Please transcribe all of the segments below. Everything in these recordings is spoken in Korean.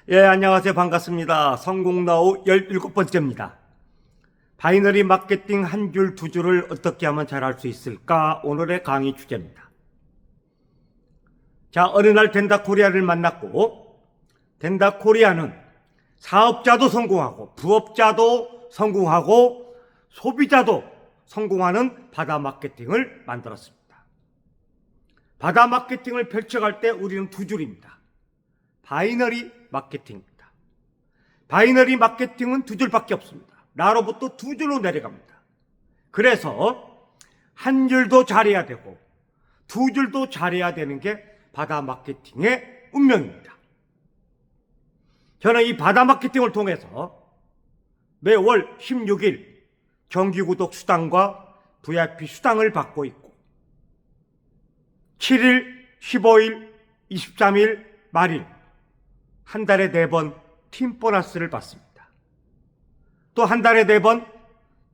안녕하세요. 반갑습니다. 성공나우 17번째입니다. 바이너리 마케팅 한 줄, 두 줄을 어떻게 하면 잘할 수 있을까? 오늘의 강의 주제입니다. 자, 어느 날 덴다코리아를 만났고, 덴다코리아는 사업자도 성공하고, 부업자도 성공하고, 소비자도 성공하는 바다 마케팅을 만들었습니다. 바다 마케팅을 펼쳐갈 때 우리는 두 줄입니다. 바이너리 마케팅입니다. 바이너리 마케팅은 두 줄밖에 없습니다. 나로부터 두 줄로 내려갑니다. 그래서 한 줄도 잘해야 되고 두 줄도 잘해야 되는 게 바다 마케팅의 운명입니다. 저는 이 바다 마케팅을 통해서 매월 16일 정기구독 수당과 VIP 수당을 받고 있고 7일, 15일, 23일, 말일 한 달에 4번 팀 보너스를 받습니다. 또 한 달에 4번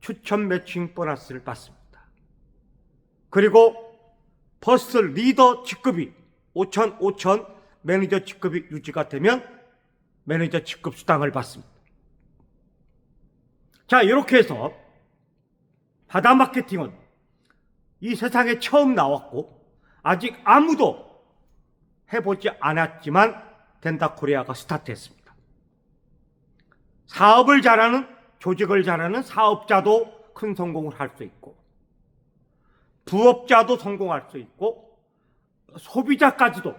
추천 매칭 보너스를 받습니다. 그리고 퍼스트 리더 직급이 5,000 매니저 직급이 유지가 되면 매니저 직급 수당을 받습니다. 자, 이렇게 해서 바다 마케팅은 이 세상에 처음 나왔고 아직 아무도 해보지 않았지만 덴다코리아가 스타트했습니다. 사업을 잘하는, 조직을 잘하는 사업자도 큰 성공을 할 수 있고 부업자도 성공할 수 있고 소비자까지도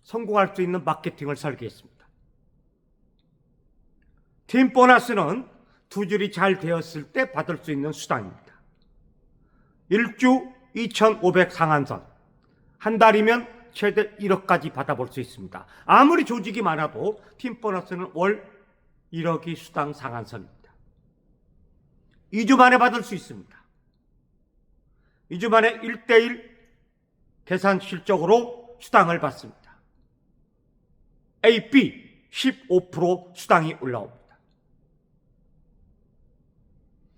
성공할 수 있는 마케팅을 설계했습니다. 팀 보너스는 두 줄이 잘 되었을 때 받을 수 있는 수당입니다. 1주 2,500 상한선, 한 달이면 최대 1억까지 받아볼 수 있습니다. 아무리 조직이 많아도 팀 보너스는 월 1억이 수당 상한선입니다. 2주 만에 받을 수 있습니다. 2주 만에 1대1 계산 실적으로 수당을 받습니다. A, B 15% 수당이 올라옵니다.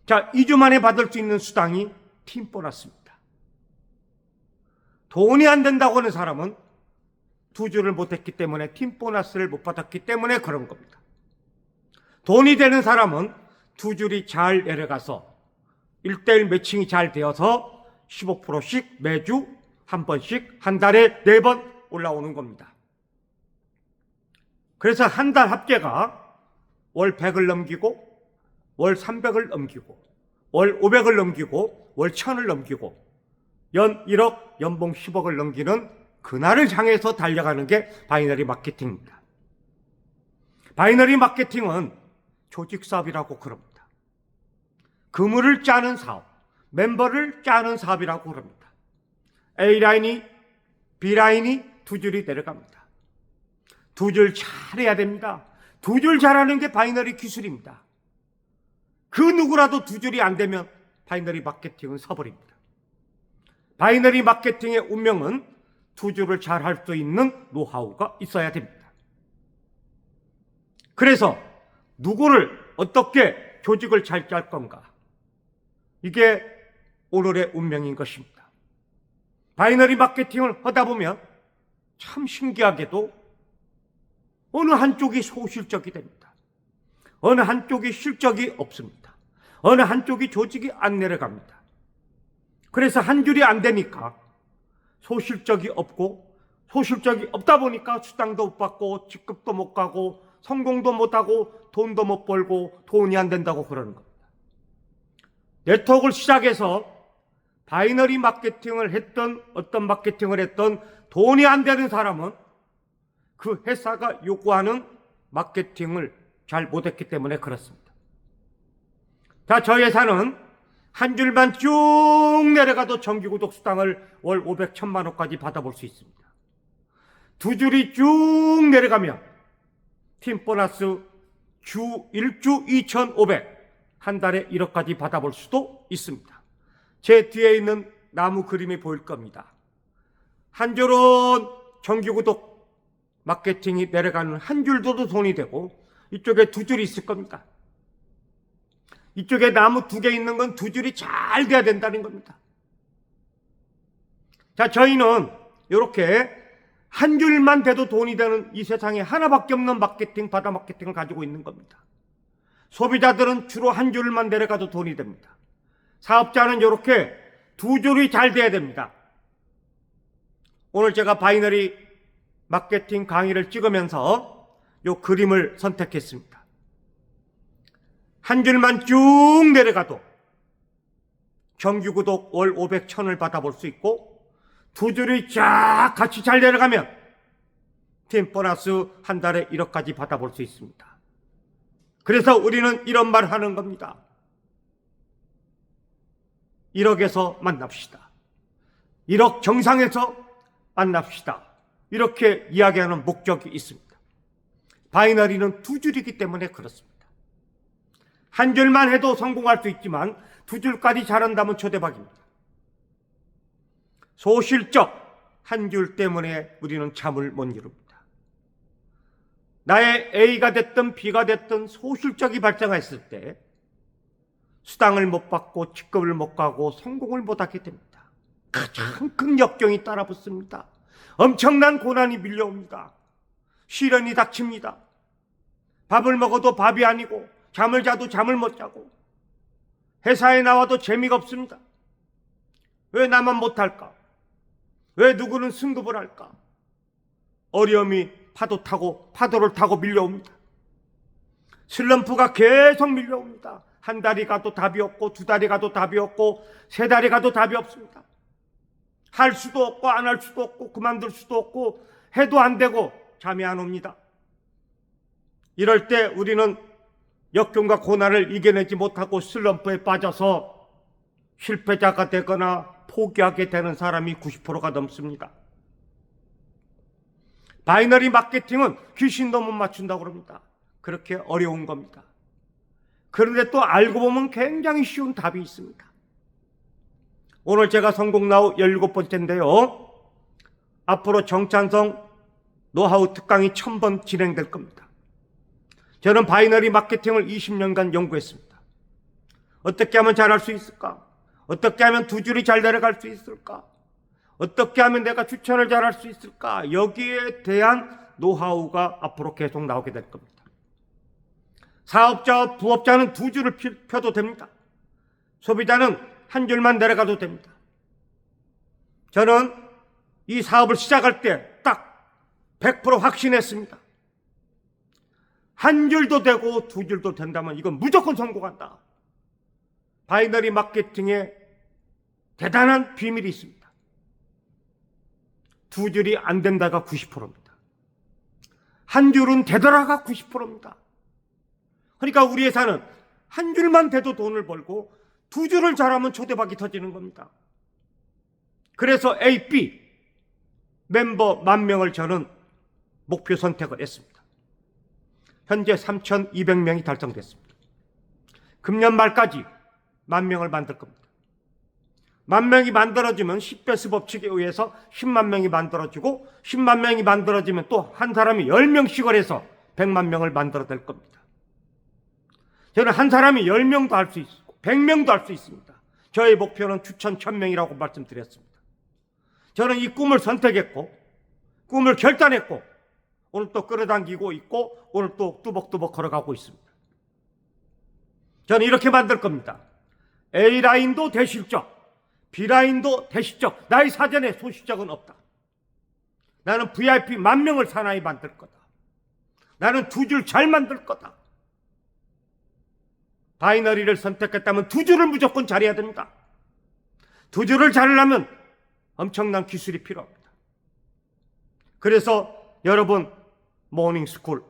자, 2주 만에 받을 수 있는 수당이 팀 보너스입니다. 돈이 안 된다고 하는 사람은 두 줄을 못했기 때문에 팀 보너스를 못 받았기 때문에 그런 겁니다. 돈이 되는 사람은 두 줄이 잘 내려가서 1대1 매칭이 잘 되어서 15%씩 매주 한 번씩 한 달에 4번 올라오는 겁니다. 그래서 한 달 합계가 월 100을 넘기고 월 300을 넘기고 월 500을 넘기고 월 1000을 넘기고 연 1억, 연봉 10억을 넘기는 그날을 향해서 달려가는 게 바이너리 마케팅입니다. 바이너리 마케팅은 조직 사업이라고 그럽니다. 그물을 짜는 사업, 멤버를 짜는 사업이라고 그럽니다. A라인이, B라인이 두 줄이 내려갑니다. 두 줄 잘해야 됩니다. 두 줄 잘하는 게 바이너리 기술입니다. 그 누구라도 두 줄이 안 되면 바이너리 마케팅은 서버립니다. 바이너리 마케팅의 운명은 두 줄을 잘 할 수 있는 노하우가 있어야 됩니다. 그래서 누구를 어떻게 조직을 잘 짤 건가? 이게 오늘의 운명인 것입니다. 바이너리 마케팅을 하다 보면 참 신기하게도 어느 한쪽이 소실적이 됩니다. 어느 한쪽이 실적이 없습니다. 어느 한쪽이 조직이 안 내려갑니다. 그래서 한 줄이 안 되니까 소실적이 없고 소실적이 없다 보니까 수당도 못 받고 직급도 못 가고 성공도 못 하고 돈도 못 벌고 돈이 안 된다고 그러는 겁니다. 네트워크를 시작해서 바이너리 마케팅을 했던 어떤 마케팅을 했던 돈이 안 되는 사람은 그 회사가 요구하는 마케팅을 잘 못했기 때문에 그렇습니다. 자, 저희 회사는 한 줄만 쭉 내려가도 정기구독 수당을 월 500, 1000만 원까지 받아볼 수 있습니다. 두 줄이 쭉 내려가면 팀 보너스 주 1주 2,500, 한 달에 1억까지 받아볼 수도 있습니다. 제 뒤에 있는 나무 그림이 보일 겁니다. 한 줄은 정기구독 마케팅이 내려가는 한 줄도 돈이 되고 이쪽에 두 줄이 있을 겁니다. 이쪽에 나무 2개 있는 건 두 줄이 잘 돼야 된다는 겁니다. 자, 저희는 이렇게 한 줄만 돼도 돈이 되는 이 세상에 하나밖에 없는 마케팅, 바다 마케팅을 가지고 있는 겁니다. 소비자들은 주로 한 줄만 내려가도 돈이 됩니다. 사업자는 이렇게 두 줄이 잘 돼야 됩니다. 오늘 제가 바이너리 마케팅 강의를 찍으면서 이 그림을 선택했습니다. 한 줄만 쭉 내려가도 정규 구독 월 500, 1000을 받아볼 수 있고, 두 줄이 쫙 같이 잘 내려가면 팀 보너스 한 달에 1억까지 받아볼 수 있습니다. 그래서 우리는 이런 말 하는 겁니다. 1억에서 만납시다. 1억 정상에서 만납시다. 이렇게 이야기하는 목적이 있습니다. 바이너리는 두 줄이기 때문에 그렇습니다. 한 줄만 해도 성공할 수 있지만 두 줄까지 잘한다면 초대박입니다. 소실적 한 줄 때문에 우리는 잠을 못 이룹니다. 나의 A가 됐든 B가 됐든 소실적이 발생했을 때 수당을 못 받고 직급을 못 가고 성공을 못 하게 됩니다. 가장 큰 역경이 따라붙습니다. 엄청난 고난이 밀려옵니다. 시련이 닥칩니다. 밥을 먹어도 밥이 아니고 잠을 자도 잠을 못 자고 회사에 나와도 재미가 없습니다. 왜 나만 못할까? 왜 누구는 승급을 할까? 어려움이 파도를 타고 밀려옵니다. 슬럼프가 계속 밀려옵니다. 한 달이 가도 답이 없고, 두 달이 가도 답이 없고, 세 달이 가도 답이 없습니다. 할 수도 없고, 안 할 수도 없고, 그만둘 수도 없고, 해도 안 되고, 잠이 안 옵니다. 이럴 때 우리는 역경과 고난을 이겨내지 못하고 슬럼프에 빠져서 실패자가 되거나 포기하게 되는 사람이 90%가 넘습니다. 바이너리 마케팅은 귀신도 못 맞춘다고 그럽니다. 그렇게 어려운 겁니다. 그런데 또 알고 보면 굉장히 쉬운 답이 있습니다. 오늘 제가 성공나우 17번째인데요. 앞으로 정찬성 노하우 특강이 1000번 진행될 겁니다. 저는 바이너리 마케팅을 20년간 연구했습니다. 어떻게 하면 잘할 수 있을까? 어떻게 하면 두 줄이 잘 내려갈 수 있을까? 어떻게 하면 내가 추천을 잘할 수 있을까? 여기에 대한 노하우가 앞으로 계속 나오게 될 겁니다. 사업자와 부업자는 두 줄을 펴도 됩니다. 소비자는 한 줄만 내려가도 됩니다. 저는 이 사업을 시작할 때 딱 100% 확신했습니다. 한 줄도 되고 두 줄도 된다면 이건 무조건 성공한다. 바이너리 마케팅에 대단한 비밀이 있습니다. 두 줄이 안 된다가 90%입니다. 한 줄은 되더라가 90%입니다. 그러니까 우리 회사는 한 줄만 돼도 돈을 벌고 두 줄을 잘하면 초대박이 터지는 겁니다. 그래서 A, B 멤버 10,000명을 저는 목표 선택을 했습니다. 현재 3,200명이 달성됐습니다. 금년 말까지 10,000명을 만들 겁니다. 10,000명이 만들어지면 10배수 법칙에 의해서 10만 명이 만들어지고 10만 명이 만들어지면 또 한 사람이 10명씩을 해서 100만 명을 만들어낼 겁니다. 저는 한 사람이 10명도 할 수 있고 100명도 할 수 있습니다. 저의 목표는 추천 1000명이라고 말씀드렸습니다. 저는 이 꿈을 선택했고 꿈을 결단했고 오늘 또 끌어당기고 있고 오늘 또 뚜벅뚜벅 걸어가고 있습니다. 저는 이렇게 만들 겁니다. A라인도 대실적, B라인도 대실적. 나의 사전에 소실적은 없다. 나는 VIP 10,000명을 사나이 만들 거다. 나는 두 줄 잘 만들 거다. 바이너리를 선택했다면 두 줄을 무조건 잘해야 됩니다. 두 줄을 잘하려면 엄청난 기술이 필요합니다. 그래서 여러분 모닝스쿨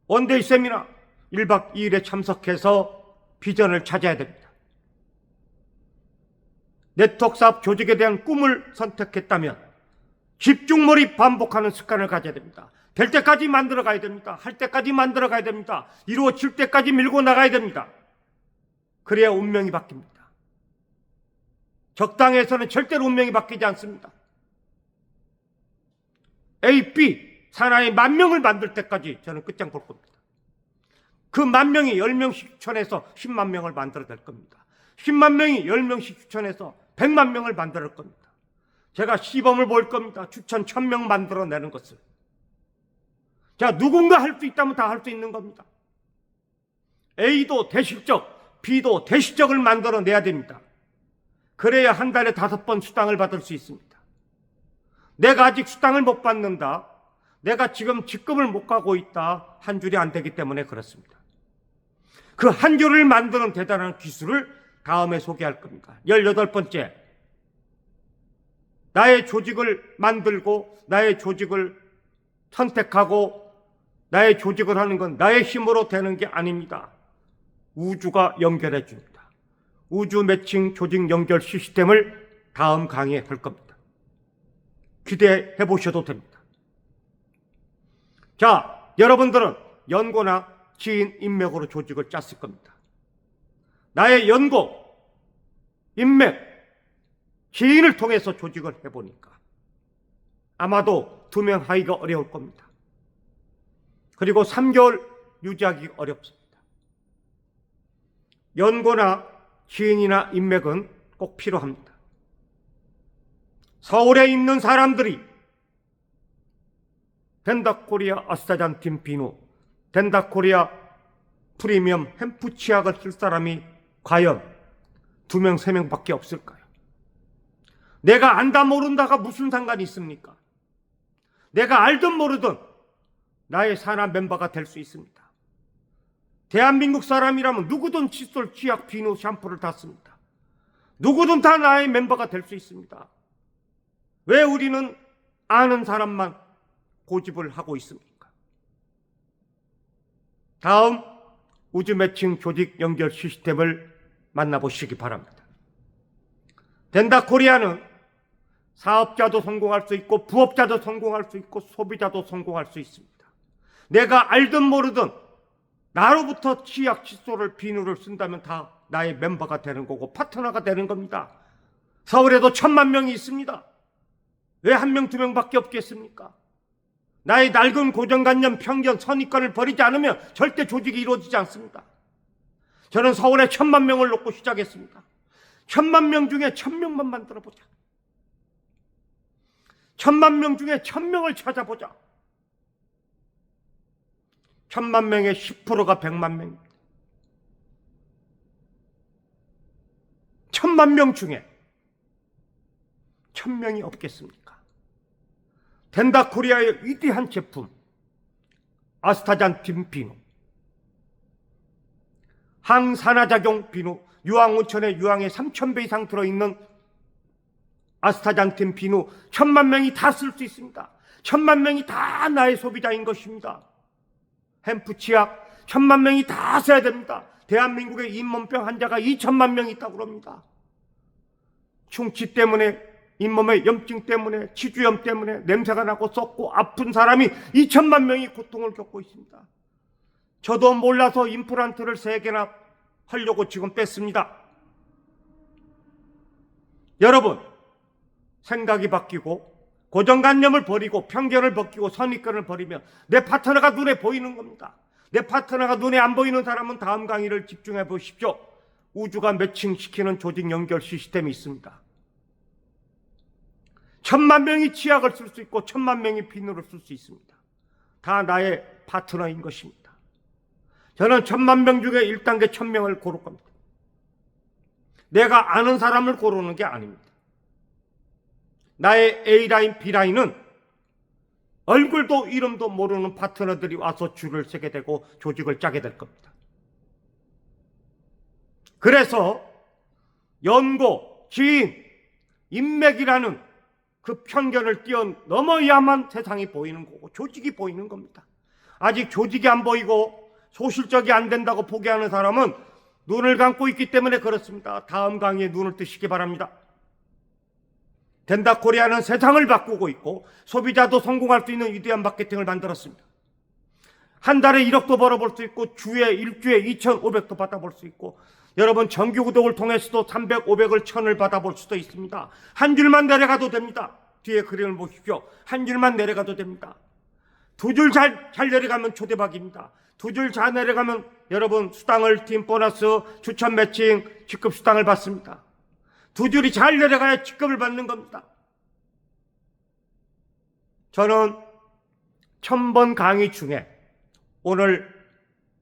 원데이 세미나 1박 2일에 참석해서 비전을 찾아야 됩니다. 네트워크 사업 조직에 대한 꿈을 선택했다면 집중 몰입 반복하는 습관을 가져야 됩니다. 될 때까지 만들어 가야 됩니다. 할 때까지 만들어 가야 됩니다. 이루어질 때까지 밀고 나가야 됩니다. 그래야 운명이 바뀝니다. 적당해서는 절대로 운명이 바뀌지 않습니다. A, B 사나이 10,000명을 만들 때까지 저는 끝장 볼 겁니다. 그 10,000명이 10명씩 추천해서 10만 명을 만들어낼 겁니다. 10만 명이 10명씩 추천해서 100만 명을 만들 겁니다. 제가 시범을 볼 겁니다. 추천 1000명 만들어내는 것을. 자, 누군가 할 수 있다면 다 할 수 있는 겁니다. A도 대실적, B도 대실적을 만들어내야 됩니다. 그래야 한 달에 5번 수당을 받을 수 있습니다. 내가 아직 수당을 못 받는다, 내가 지금 직급을 못 가고 있다, 한 줄이 안 되기 때문에 그렇습니다. 그 한 줄을 만드는 대단한 기술을 다음에 소개할 겁니다. 18번째, 나의 조직을 만들고 나의 조직을 선택하고 나의 조직을 하는 건 나의 힘으로 되는 게 아닙니다. 우주가 연결해 줍니다. 우주 매칭 조직 연결 시스템을 다음 강의에 할 겁니다. 기대해 보셔도 됩니다. 자, 여러분들은 연고나 지인, 인맥으로 조직을 짰을 겁니다. 나의 연고, 인맥, 지인을 통해서 조직을 해보니까 아마도 2명 하기가 어려울 겁니다. 그리고 3개월 유지하기 어렵습니다. 연고나 지인이나 인맥은 꼭 필요합니다. 서울에 있는 사람들이 덴다코리아 아스타잔틴 비누, 덴다코리아 프리미엄 햄프 치약을 쓸 사람이 과연 2명, 3명밖에 없을까요? 내가 안다 모른다가 무슨 상관이 있습니까? 내가 알든 모르든 나의 산하 멤버가 될 수 있습니다. 대한민국 사람이라면 누구든 칫솔, 치약, 비누, 샴푸를 다 씁니다. 누구든 다 나의 멤버가 될 수 있습니다. 왜 우리는 아는 사람만 고집을 하고 있습니까? 다음 우주 매칭 조직 연결 시스템을 만나보시기 바랍니다. 덴다코리아는 사업자도 성공할 수 있고 부업자도 성공할 수 있고 소비자도 성공할 수 있습니다. 내가 알든 모르든 나로부터 치약, 칫솔을, 비누를 쓴다면 다 나의 멤버가 되는 거고 파트너가 되는 겁니다. 서울에도 1000만 명이 있습니다. 왜 1명, 2명밖에 없겠습니까? 나의 낡은 고정관념, 편견, 선입관을 버리지 않으면 절대 조직이 이루어지지 않습니다. 저는 서울에 1000만 명을 놓고 시작했습니다. 1000만 명 중에 1000명만 만들어보자. 1000만 명 중에 1000명을 찾아보자. 1000만 명의 10%가 100만 명입니다. 1000만 명 중에 1000명이 없겠습니까? 덴다코리아의 위대한 제품 아스타잔틴 비누, 항산화작용 비누, 유황온천에 유황의 3000배 이상 들어있는 아스타잔틴 비누 1000만 명이 다 쓸 수 있습니다. 1000만 명이 다 나의 소비자인 것입니다. 햄프 치약 1000만 명이 다 써야 됩니다. 대한민국에 잇몸병 환자가 2000만 명이 있다고 합니다. 충치 때문에, 잇몸의 염증 때문에, 치주염 때문에 냄새가 나고 썩고 아픈 사람이 2000만 명이 고통을 겪고 있습니다. 저도 몰라서 임플란트를 3개나 하려고 지금 뺐습니다. 여러분, 생각이 바뀌고 고정관념을 버리고 편견을 벗기고 선입견을 버리면 내 파트너가 눈에 보이는 겁니다. 내 파트너가 눈에 안 보이는 사람은 다음 강의를 집중해 보십시오. 우주가 매칭시키는 조직 연결 시스템이 있습니다. 1000만 명이 치약을 쓸 수 있고 1000만 명이 비누를 쓸 수 있습니다. 다 나의 파트너인 것입니다. 저는 1000만 명 중에 1단계 1000명을 고를 겁니다. 내가 아는 사람을 고르는 게 아닙니다. 나의 A라인, B라인은 얼굴도 이름도 모르는 파트너들이 와서 줄을 서게 되고 조직을 짜게 될 겁니다. 그래서 연고, 지인, 인맥이라는 그 편견을 뛰어넘어야만 세상이 보이는 거고 조직이 보이는 겁니다. 아직 조직이 안 보이고 소실적이 안 된다고 포기하는 사람은 눈을 감고 있기 때문에 그렇습니다. 다음 강의에 눈을 뜨시기 바랍니다. 덴다코리아는 세상을 바꾸고 있고 소비자도 성공할 수 있는 위대한 마케팅을 만들었습니다. 한 달에 1억도 벌어볼 수 있고 주에 일주에 2,500도 받아볼 수 있고 여러분 정규 구독을 통해서도 300, 500을 1000을 받아볼 수도 있습니다. 한 줄만 내려가도 됩니다. 뒤에 그림을 보십시오. 한 줄만 내려가도 됩니다. 2줄 잘 내려가면 초대박입니다. 2줄 잘 내려가면 여러분 수당을, 팀 보너스, 추천 매칭, 직급 수당을 받습니다. 2줄이 잘 내려가야 직급을 받는 겁니다. 저는 1000번 강의 중에 오늘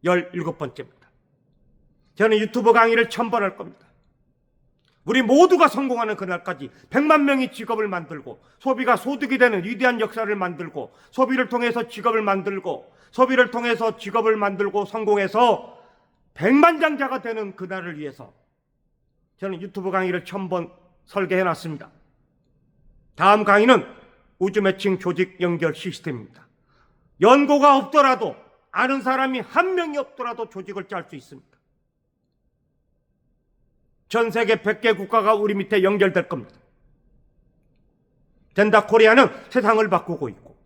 17번째입니다. 저는 유튜브 강의를 1000번 할 겁니다. 우리 모두가 성공하는 그날까지 100만 명이 직업을 만들고 소비가 소득이 되는 위대한 역사를 만들고 소비를 통해서 직업을 만들고 소비를 통해서 직업을 만들고 성공해서 백만장자가 되는 그날을 위해서 저는 유튜브 강의를 1000번 설계해 놨습니다. 다음 강의는 우주 매칭 조직 연결 시스템입니다. 연고가 없더라도 아는 사람이 한 명이 없더라도 조직을 짤 수 있습니다. 전 세계 100개 국가가 우리 밑에 연결될 겁니다. 된다 코리아는 세상을 바꾸고 있고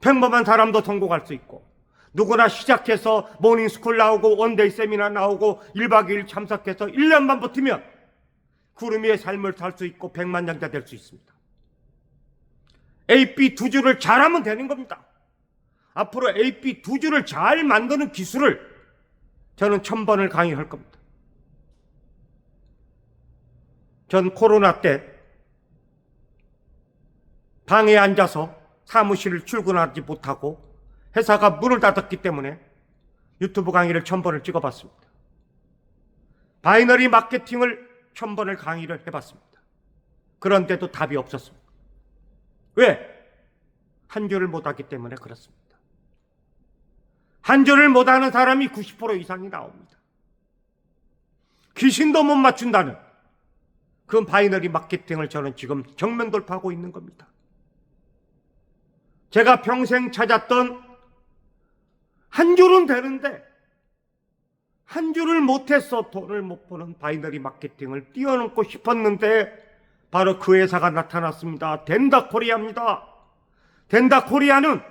평범한 사람도 성공할 수 있고 누구나 시작해서 모닝스쿨 나오고 원데이 세미나 나오고 1박 2일 참석해서 1년만 버티면 구름 위의 삶을 살 수 있고 백만장자 될 수 있습니다. AP 두 줄을 잘하면 되는 겁니다. 앞으로 AP 두 줄을 잘 만드는 기술을 저는 1000번을 강의할 겁니다. 전 코로나 때 방에 앉아서 사무실을 출근하지 못하고 회사가 문을 닫았기 때문에 유튜브 강의를 1000번을 찍어봤습니다. 바이너리 마케팅을 1000번을 강의를 해봤습니다. 그런데도 답이 없었습니다. 왜? 한 줄을 못하기 때문에 그렇습니다. 한 줄을 못하는 사람이 90% 이상이 나옵니다. 귀신도 못 맞춘다는 그 바이너리 마케팅을 저는 지금 정면 돌파하고 있는 겁니다. 제가 평생 찾았던 한 줄은 되는데 한 줄을 못해서 돈을 못 버는 바이너리 마케팅을 뛰어넘고 싶었는데 바로 그 회사가 나타났습니다. 된다 코리아입니다. 된다 코리아는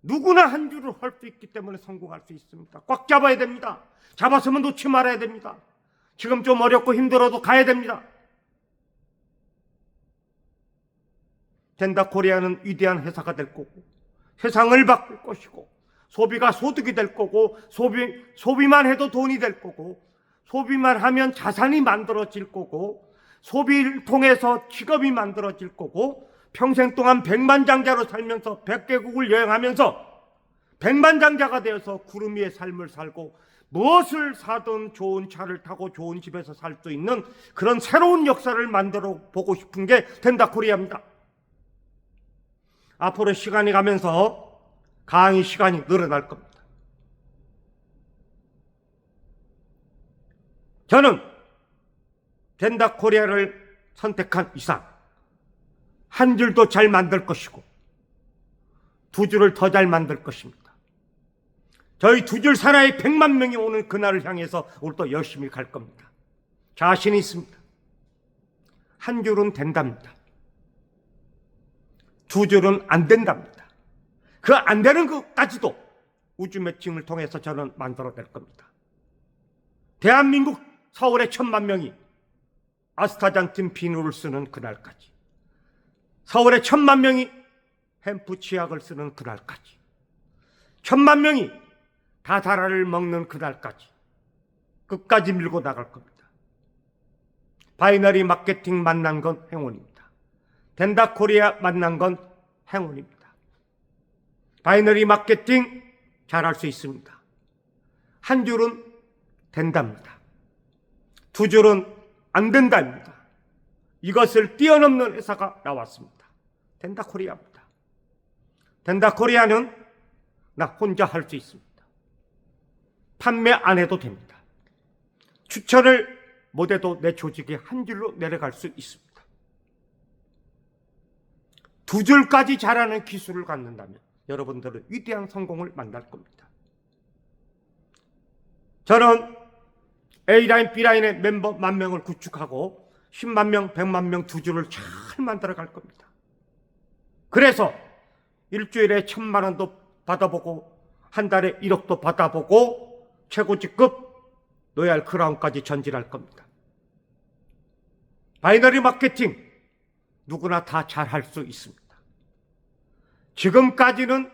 누구나 한 줄을 할 수 있기 때문에 성공할 수 있습니다. 꽉 잡아야 됩니다. 잡았으면 놓지 말아야 됩니다. 지금 좀 어렵고 힘들어도 가야 됩니다. 된다 코리아는 위대한 회사가 될 거고 세상을 바꿀 것이고 소비가 소득이 될 거고 소비만 해도 돈이 될 거고 소비만 하면 자산이 만들어질 거고 소비를 통해서 직업이 만들어질 거고 평생 동안 백만장자로 살면서 100개국을 여행하면서 백만장자가 되어서 구름 위의 삶을 살고 무엇을 사든 좋은 차를 타고 좋은 집에서 살 수 있는 그런 새로운 역사를 만들어 보고 싶은 게 된다 코리아입니다. 앞으로 시간이 가면서 강의 시간이 늘어날 겁니다. 저는 된다 코리아를 선택한 이상 한 줄도 잘 만들 것이고 두 줄을 더 잘 만들 것입니다. 저희 두 줄 사나이 100만 명이 오는 그날을 향해서 오늘도 열심히 갈 겁니다. 자신이 있습니다. 한 줄은 된답니다. 두 줄은 안 된답니다. 그 안 되는 것까지도 우주 매칭을 통해서 저는 만들어낼 겁니다. 대한민국 서울에 1000만 명이 아스타잔틴 비누를 쓰는 그날까지, 서울에 1000만 명이 햄프 치약을 쓰는 그날까지, 1000만 명이 다사라를 먹는 그날까지 끝까지 밀고 나갈 겁니다. 바이너리 마케팅 만난 건 행운입니다. 된다 코리아 만난 건 행운입니다. 바이너리 마케팅 잘할 수 있습니다. 한 줄은 된답니다. 두 줄은 안 된답니다. 이것을 뛰어넘는 회사가 나왔습니다. 된다 코리아입니다. 된다 코리아는 나 혼자 할 수 있습니다. 판매 안 해도 됩니다. 추천을 못해도 내 조직이 한 줄로 내려갈 수 있습니다. 두 줄까지 잘하는 기술을 갖는다면 여러분들은 위대한 성공을 만날 겁니다. 저는 A라인, B라인의 멤버 10,000명을 구축하고 10만 명, 100만 명 두 줄을 잘 만들어 갈 겁니다. 그래서 일주일에 1000만 원도 받아보고 한 달에 1억도 받아보고 최고직급 로얄 크라운까지 전진할 겁니다. 바이너리 마케팅 누구나 다 잘할 수 있습니다. 지금까지는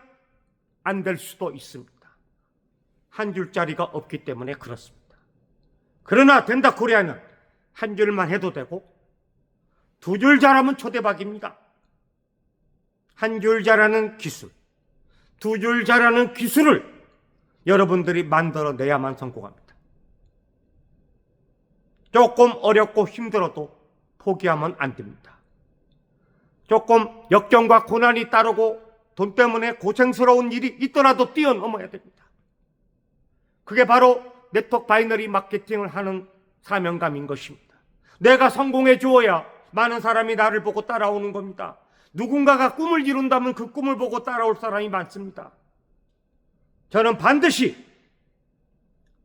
안 될 수도 있습니다. 한 줄짜리가 없기 때문에 그렇습니다. 그러나 된다 코리아는 한 줄만 해도 되고 두 줄 잘하면 초대박입니다. 한 줄 잘하는 기술, 두 줄 잘하는 기술을 여러분들이 만들어내야만 성공합니다. 조금 어렵고 힘들어도 포기하면 안 됩니다. 조금 역경과 고난이 따르고 돈 때문에 고생스러운 일이 있더라도 뛰어넘어야 됩니다. 그게 바로 네트워크 바이너리 마케팅을 하는 사명감인 것입니다. 내가 성공해 주어야 많은 사람이 나를 보고 따라오는 겁니다. 누군가가 꿈을 이룬다면 그 꿈을 보고 따라올 사람이 많습니다. 저는 반드시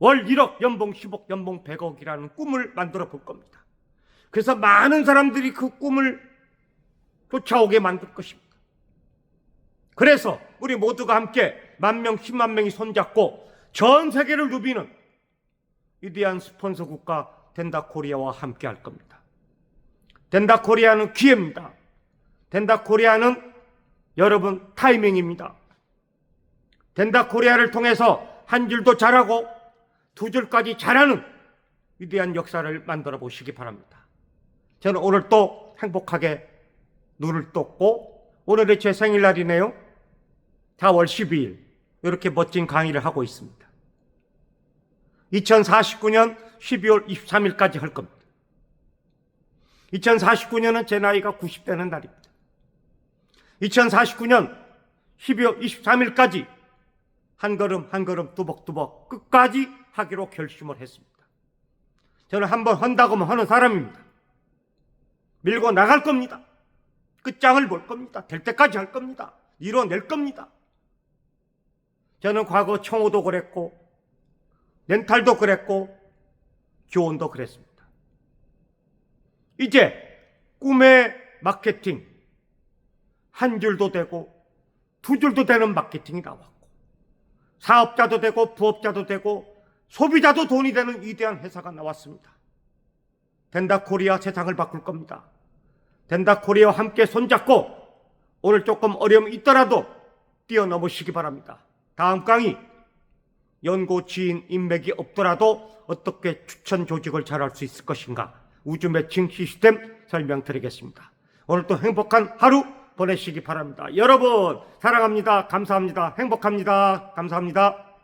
월 1억, 연봉 10억, 연봉 100억이라는 꿈을 만들어 볼 겁니다. 그래서 많은 사람들이 그 꿈을 쫓아오게 만들 것입니다. 그래서 우리 모두가 함께 10,000명, 10만 명이 손잡고 전 세계를 누비는 위대한 스폰서 국가 덴다코리아와 함께 할 겁니다. 덴다코리아는 기회입니다. 덴다코리아는 여러분 타이밍입니다. 덴다코리아를 통해서 한 줄도 잘하고 두 줄까지 잘하는 위대한 역사를 만들어 보시기 바랍니다. 저는 오늘 또 행복하게 눈을 떴고 오늘이 제 생일날이네요. 4월 12일 이렇게 멋진 강의를 하고 있습니다. 2049년 12월 23일까지 할 겁니다. 2049년은 제 나이가 90되는 날입니다. 2049년 12월 23일까지 한 걸음 한 걸음 뚜벅뚜벅 끝까지 하기로 결심을 했습니다. 저는 한번 한다고 하는 사람입니다. 밀고 나갈 겁니다. 끝장을 볼 겁니다. 될 때까지 할 겁니다. 이뤄낼 겁니다. 저는 과거 청호도 그랬고 렌탈도 그랬고 교원도 그랬습니다. 이제 꿈의 마케팅 한 줄도 되고 두 줄도 되는 마케팅이 나왔고 사업자도 되고 부업자도 되고 소비자도 돈이 되는 위대한 회사가 나왔습니다. 덴다코리아 세상을 바꿀 겁니다. 덴다코리아와 함께 손잡고 오늘 조금 어려움이 있더라도 뛰어넘으시기 바랍니다. 다음 강의 연고 지인 인맥이 없더라도 어떻게 추천 조직을 잘할 수 있을 것인가 우주 매칭 시스템 설명드리겠습니다. 오늘도 행복한 하루 보내시기 바랍니다. 여러분 사랑합니다. 감사합니다. 행복합니다. 감사합니다.